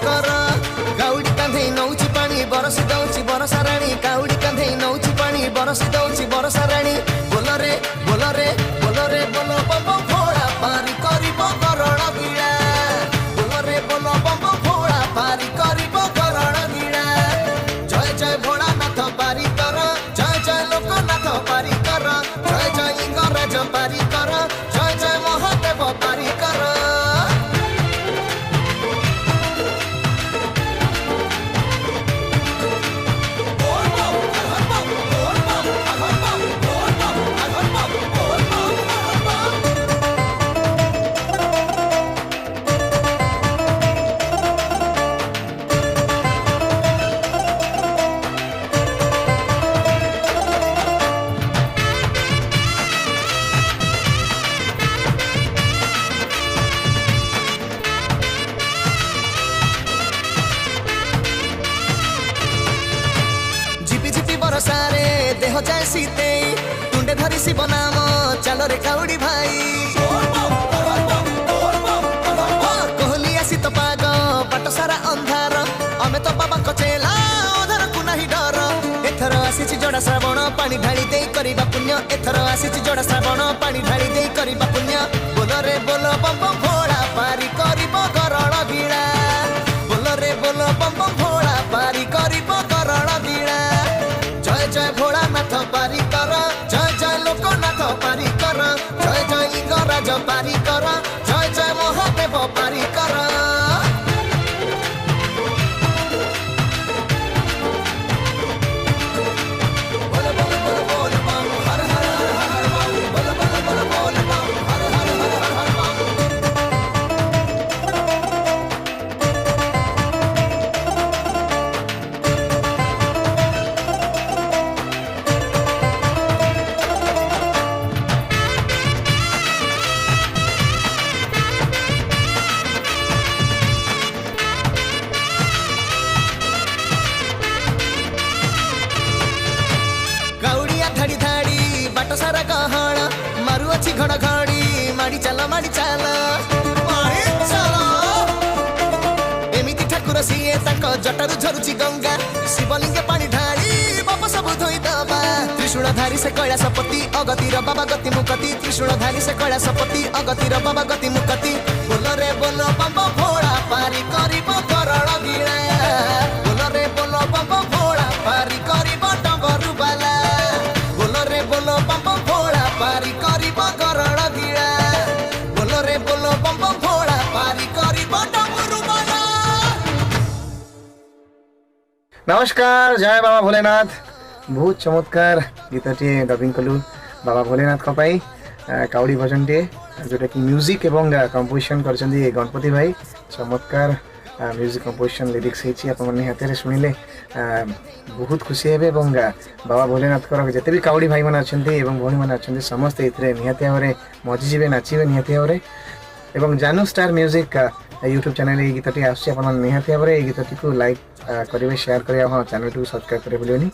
कर काउडी कांधे नौची पानी बरसी दौची बरसा रानी काउडी कांधे नौची पानी बरसी दौची बरसा रानी बोलो रे बोलो रे बोलो रे बोलो बम फोड़ा पारी करिब करण गिड़ा बोलो रे बोलो बम फोड़ा पारी करिब करण गिड़ा जय जय भोलानाथ पारी कर जय जय लोकनाथ पारी कर जय जय लिंगराज पारी कर जय जय महादेव पारी कर बरसारे देह जाए सीते तुंडे धरी शिव नाम चलो रे काउडी भाई कोहली आसी तो पाग बाट सारा अंधार अमे तो बाबा कचेला अधर को नहीं डर एथर आसी जोड़ा श्रावण पानी ढाली दे करिबा पुण्य एथर आसी जोड़ा श्रावण पानी ढाली दे करिबा पुण्य बोलो रे बोलो बम बम भोला पारी करिब करण गिड़ा बोलो रे बोलो बम बम भोला पारी करिब करण गिड़ा जय जय भोलानाथ पारी कर जय जय लोकनाथ पारी कर जय जय लिंगराज पारी कर जय जय महादेव पारी कर धाड़ी धाड़ी बाट सारा गहण मारू अच्छी घड़घड़ी माड़ी चाल एमिति ठाकुर सीए जटारू झरुची गंगा शिवलिंग पानी ढाली बाप सब धोई दबा त्रिशूलधारी से कैलासपति अगतिर बाबा गति मुकति त्रिशूलधारी से कैलासपति अगतिर बाबा गति मुकति बोलो रे बोलो बम भोला पारी करिब करण गिड़ा बोलो रे बोलो बम भोला पारी करिब डंगरु बाला बोलो रे बोलो बम भोला पारी करिब करण गिड़ा बोलो रे बोलो बम भोला पारी करिब डंगरु बाला। नमस्कार जय बाबा भोलेनाथ बहुत चमत्कार गीतटे डबिंग कलु बाबा भोलेनाथ पाई काउडी भजनटे जोटा कि म्यूजिक एवं कंपोजिशन करछन्ती गणपति भाई चमत्कार म्यूजिक कंपोजिशन लिरिक्स होती आपने हाथ शुणिले बहुत खुशी हे बाबा भोलेनाथ जिते भी काउडी भाई मैंने अच्छा भौणी मैंने अच्छा समस्ते निहाती भाव में मजिजे नाचे निहाती भाव में जानू स्टार म्यूजिक यूट्यूब चैनल ये गीतटी आसुच्छी निहाती भाव में गीतटी को लाइक करेंगे शेयर करेंगे हाँ चैनल को सब्सक्राइब करें भूलियोनी।